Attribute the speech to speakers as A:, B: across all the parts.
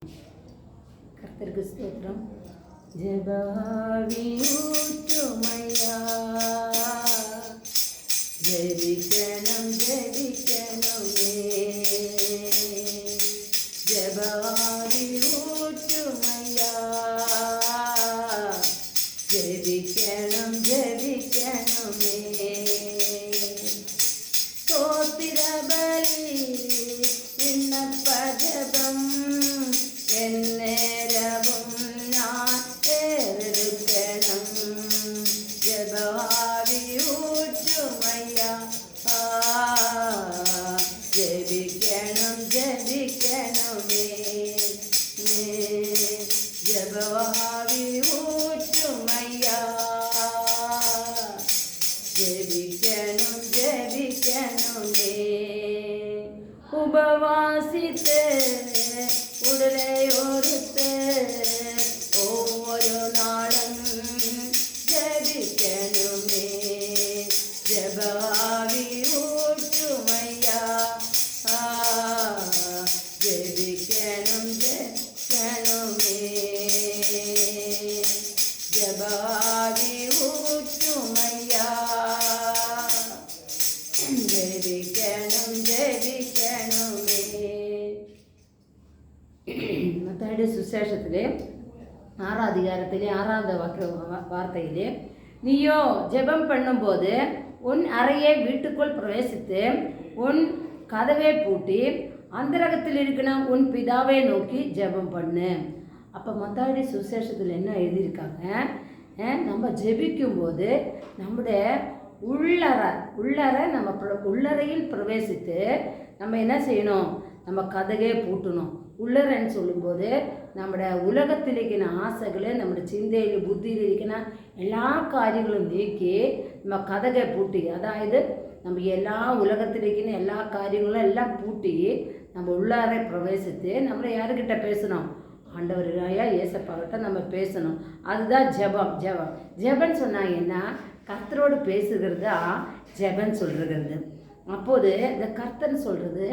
A: கர்த்தருக்கு ஸ்தோத்திரம். ஜெபஆவி ஊற்றுமையா, ஜெபிக்கணும் ஜெபிக்கணுமே. ஜெபஆவி ஊற்றுமையா, ஜெபிக்கணும் ஜெபிக்கணுமே. ஸ்தோத்திர பலி விண்ணப்ப ஜெபம் எந்நேரமும் நான் ஏறெடுக்கணும். ஜெபஆவி ஊற்றுமையா, ஜெபிக்கணும் ஜெபிக்கணுமே. ஜெபஆவி ஊற்றுமையா, ஜெபிக்கணும் ஜெபிக்கணுமே. உபவாசித்து உடலை ஒருத்து ஒவ்வொரு நாளும் ஜெபிக்கணுமே. ஜெபஆவி ஊற்றுமையா, ஜெபிக்கணும் ஜெபிக்கணுமே. ஜெபஆவி ஊற்றுமையா, ஜெபிக்கணும் ஜெபிக்கணுமே. മത്തായിയുടെ സുവിശേഷത്തിലെ 6 அதிகாரத்திலே 6வது வார்த்தையிலே, நீயோ ஜெபம் பண்ணும்போது உன் அறையை வீட்டுக்குள் பிரவேசித்து உன் கதவை பூட்டி அந்தரகத்தில் இருக்கிற உன் பிதாவை நோக்கி ஜெபம் பண்ணு. அப்போ மத்தாயிடைய சுவிசேஷத்தில் என்ன எழுதியிருக்காங்க, நம்ம ஜெபிக்கும்போது நம்முடைய உள்ளறை நம்ம உள்ளறையில் பிரவேசித்து நம்ம என்ன செய்யணும், நம்ம கதவே பூட்டணும். உள்ளறைன்னு சொல்லும்போது நம்முடைய உலகத்தில் இருக்கிற ஆசைகளை நம்முடைய சிந்தையில் புத்தியில் இருக்கிற எல்லா காரியங்களும் நீக்கி நம்ம கதகை பூட்டி, அதாவது நம்ம எல்லா உலகத்தில் இருக்கிற எல்லா காரியங்களும் எல்லாம் பூட்டி நம்ம உள்ளாரை பிரவேசித்து நம்மளை யாருக்கிட்ட பேசணும், ஆண்டவர் ஏசப்பாக்கிட்ட நம்ம பேசணும். அதுதான் ஜெபம். ஜெபன்னு சொன்னாங்க என்ன, கர்த்தரோடு பேசுகிறதா ஜெபன் சொல்கிறது. அப்போது இந்த கர்த்தன் சொல்கிறது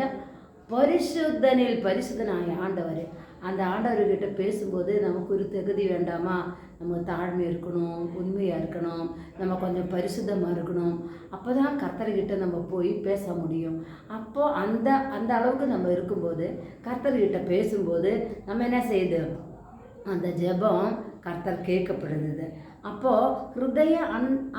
A: பரிசுத்தனில் பரிசுத்தனாய ஆண்டவர். அந்த ஆண்டவர்கிட்ட பேசும்போது நமக்கு ஒரு தகுதி வேண்டாமா, நம்ம தாழ்மை இருக்கணும், உண்மையாக இருக்கணும், நம்ம கொஞ்சம் பரிசுத்தமாக இருக்கணும். அப்போ தான் கர்த்தர்கிட்ட நம்ம போய் பேச முடியும். அப்போது அந்த அளவுக்கு நம்ம இருக்கும்போது கர்த்தர்கிட்ட பேசும்போது நம்ம என்ன செய்யுது, அந்த ஜெபம் கர்த்தர் கேட்கப்படுது. அப்போது ஹிருதய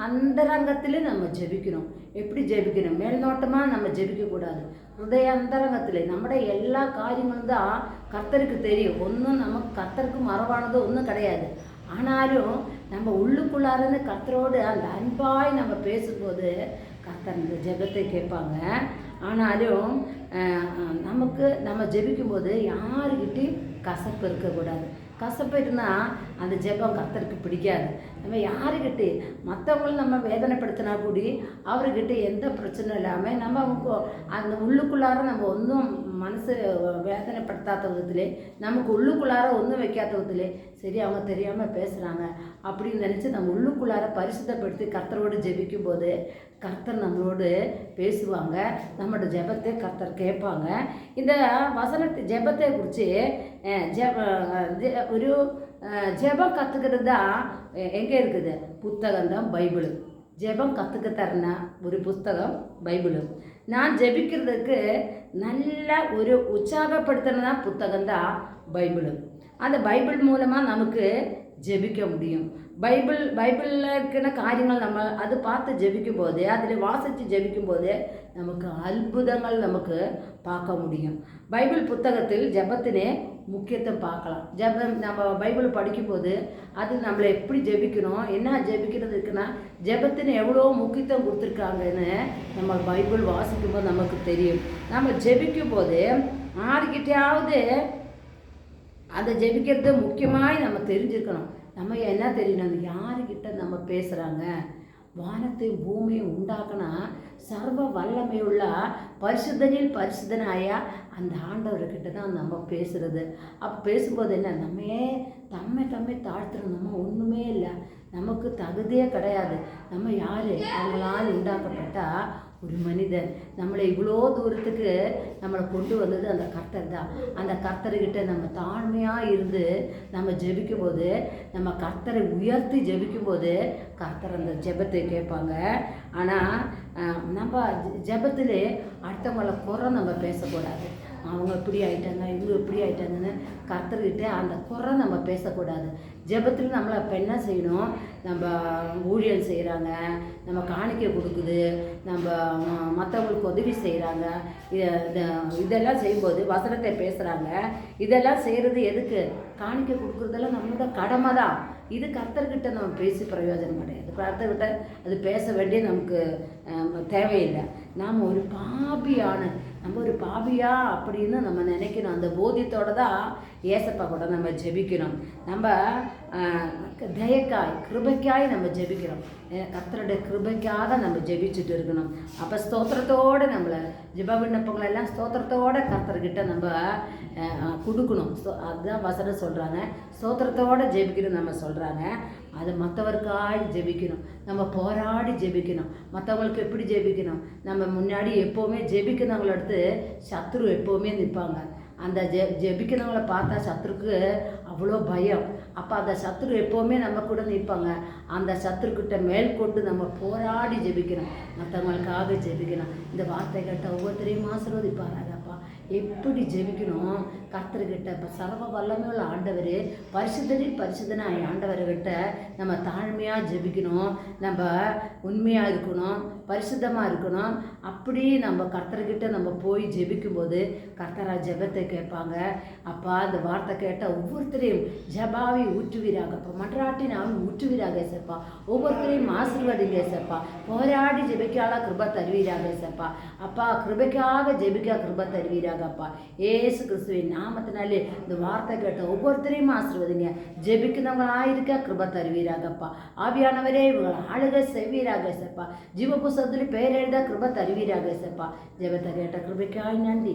A: அந்தரங்கத்தில் நம்ம ஜெபிக்கணும். எப்படி ஜெபிக்கணும், மேல்நோட்டமாக நம்ம ஜெபிக்கக்கூடாது. ஹிருதய அந்தரங்கத்தில் நம்முடைய எல்லா காரியங்களும் தான் கர்த்தருக்கு தெரியும். ஒன்றும் நமக்கு கர்த்தருக்கு மறவானது ஒன்றும் கிடையாது. ஆனாலும் நம்ம உள்ளுக்குள்ளாருந்து கர்த்தரோடு அந்த அன்பாய் நம்ம பேசும்போது கர்த்தர் இந்த ஜெபத்தை கேட்பாங்க. ஆனாலும் நம்ம ஜெபிக்கும்போது யாருக்கிட்டையும் கசப்பு இருக்கக்கூடாது. கசப்பு இருந்தால் அந்த ஜெபம் கர்த்தருக்கு பிடிக்காது. நம்ம யாருக்கிட்ட மற்றவங்களும் நம்ம வேதனைப்படுத்தினா கூடி அவர்கிட்ட எந்த பிரச்சனையும் இல்லாமல் நம்ம அந்த உள்ளுக்குள்ளார நம்ம ஒன்றும் மனசு வேதனைப்படுத்தாத விதத்திலே, நமக்கு உள்ளுக்குள்ளார ஒன்றும் வைக்காத விதத்திலே, சரி அவங்க தெரியாமல் பேசுகிறாங்க அப்படின்னு நினச்சி நம்ம உள்ளுக்குள்ளார பரிசுத்தப்படுத்தி கர்த்தரோடு ஜெபிக்கும் போது கர்த்தர் நம்மளோடு பேசுவாங்க. நம்மளோட ஜெபத்தை கர்த்தர் கேட்பாங்க. இந்த ஜெபத்தை குறித்து ஒரு ஜெபம் கற்றுக்கிறது தான் எங்கே இருக்குது, புத்தகம் தான் பைபிள். ஜெபம் கற்றுக்க தரனா ஒரு புஸ்தகம் பைபிள். நான் ஜெபிக்கிறதுக்கு நல்ல ஒரு உற்சாகப்படுத்தினா புத்தகம் தான் பைபிள். அந்த பைபிள் மூலமாக நமக்கு ஜெபிக்க முடியும். பைபிளில் இருக்கிற காரியங்கள் நம்ம அது பார்த்து ஜெபிக்கும் போது, அதில் வாசித்து ஜெபிக்கும் போது நமக்கு அற்புதங்கள் நமக்கு பார்க்க முடியும். பைபிள் புத்தகத்தில் ஜெபத்தினே முக்கியத்துவம் பார்க்கலாம். நம்ம பைபிள் படிக்கும்போது அது நம்மளை எப்படி ஜெபிக்கணும், என்ன ஜெபிக்கிறது இருக்குன்னா ஜெபத்தின்னு எவ்வளோ முக்கியத்துவம் கொடுத்துருக்காங்கன்னு நம்ம பைபிள் வாசிக்கும்போது நமக்கு தெரியும். நம்ம ஜெபிக்கும் போது யாருக்கிட்டையாவது அதை ஜெபிக்கிறது முக்கியமாக நம்ம தெரிஞ்சுக்கணும். நம்ம என்ன தெரியணும், யாருக்கிட்ட நம்ம பேசுகிறாங்க. வானத்தையும் பூமியும் உண்டாக்கினா சர்வ வல்லமையுள்ள பரிசுத்தனில் பரிசுத்தனாய அந்த ஆண்டவர்கிட்ட தான் நம்ம பேசுகிறது. அப்போ பேசும்போது என்ன, தம்மை தாழ்த்துறோம். நம்ம ஒன்றுமே இல்லை, நமக்கு தகுதியே கிடையாது. நம்ம யார், அவங்களால் உண்டாக்கப்பட்ட ஒரு மனிதன் நம்மளை இவ்வளோ தூரத்துக்கு நம்மளை கொண்டு வந்தது அந்த கர்த்தர் தான். அந்த கர்த்தர்கிட்ட நம்ம தாழ்மையாக இருந்து நம்ம ஜெபிக்கும்போது, நம்ம கர்த்தரை உயர்த்தி ஜெபிக்கும்போது கர்த்தர் அந்த ஜெபத்தை கேட்பாங்க. ஆனால் நம்ம ஜெபத்திலே அடுத்தவங்கள குறை நம்ம பேசக்கூடாது. அவங்க இப்படி ஆயிட்டாங்க, இவங்க இப்படி ஆயிட்டாங்கன்னு கர்த்தர்கிட்ட அந்த குறை நம்ம பேசக்கூடாது. ஜெபத்தில் நம்மளை இப்போ என்ன செய்யணும், நம்ம ஊழியம் செய்கிறாங்க, நம்ம காணிக்கை கொடுக்குது, நம்ம மற்றவங்களுக்கு உதவி செய்கிறாங்க, இதெல்லாம் செய்யும்போது வசனத்தை பேசுகிறாங்க. இதெல்லாம் செய்கிறது எதுக்கு? காணிக்கை கொடுக்குறதெல்லாம் நம்மளோட கடமை தான். இது கர்த்தர்கிட்ட நம்ம பேசி பிரயோஜனம் கிடையாது. கர்த்தர்கிட்ட அது பேச வேண்டிய நமக்கு தேவையில்லை. நாம் ஒரு பாபியா அப்படின்னு நம்ம நினைக்கணும். அந்த போதியத்தோடு தான் ஏசப்பா கூட நம்ம ஜெபிக்கணும். நம்ம தயக்காய் கிருபைக்காய் நம்ம ஜெபிக்கிறோம். கர்த்தருடைய கிருபைக்காக நம்ம ஜெபிச்சுட்டு இருக்கணும். அப்போ ஸ்தோத்திரத்தோடு நம்மளை ஜெப விண்ணப்பங்களெல்லாம் ஸ்தோத்திரத்தோடு கர்த்தர்கிட்ட நம்ம கொடுக்கணும். அதுதான் வசனம் சொல்கிறாங்க. ஸ்தோத்திரத்தோடு ஜெபிக்கணும் நம்ம சொல்கிறாங்க. அது மற்றவருக்காய் ஜெபிக்கணும். நம்ம போராடி ஜெபிக்கணும். மற்றவங்களுக்கு எப்படி ஜெபிக்கணும்? நம்ம முன்னாடி எப்போவுமே ஜெபிக்கிறவங்கள அடுத்து சத்துரு எப்போவுமே நிற்பாங்க. அந்த ஜெபிக்கிறவங்கள பார்த்தா சத்துருக்கு அவ்வளோ பயம். அப்போ அந்த சத்துரு எப்போவுமே நம்ம கூட நிற்பாங்க. அந்த சத்துருக்கிட்ட மேற்கொண்டு நம்ம போராடி ஜெபிக்கணும். மற்றவங்களுக்காக ஜெபிக்கணும். இந்த வார்த்தை கேட்ட ஒவ்வொருத்தரையும் ஆசீர்வதிப்பாராகப்பா. எப்படி ஜெபிக்கணும் கர்த்தர்கிட்ட? இப்போ சர்வ வல்லமையுள்ள ஆண்டவர், பரிசுத்தனாய் ஆண்டவர்கிட்ட நம்ம தாழ்மையாக ஜெபிக்கணும். நம்ம உண்மையாக இருக்கணும், பரிசுத்தமாக இருக்கணும். அப்படி நம்ம கர்த்தர்கிட்ட நம்ம போய் ஜெபிக்கும்போது கர்த்தரா ஜெபத்தை கேட்பாங்க. அப்பா அந்த வார்த்தை கேட்டால் ஒவ்வொருத்தரையும் ஜபாவி ஊற்றுவீராகப்பா, மன்றாட்டின் ஆவி ஊற்றுவீராக ஏசப்பா. ஒவ்வொருத்தரையும் ஆசீர்வதிங்க ஏசப்பா. போராடி ஜெபிக்கால கிருபை தருவீராக ஏசப்பா. அப்பா கிருபைக்காக ஜெபிக்க கிருபை தருவீராகப்பா. ஏசு கிறிஸ்துவின் நாமத்தினாலே இந்த வார்த்தை கேட்ட ஒவ்வொருத்தரையும் ஆசீர்வதிங்க. ஜெபிக்கிறவங்களாயிருக்க கிருபை தருவீராகப்பா. ஆவியானவரே இவங்களை ஆளுகை செய்வீராக ஏசப்பா. ஜீவ புஸ்தகத்தில் பெயர் எழுத கிருபை தருவீராக ஏசப்பா. ஜெபத்தை கேட்ட கிருபைக்காய் நன்றி.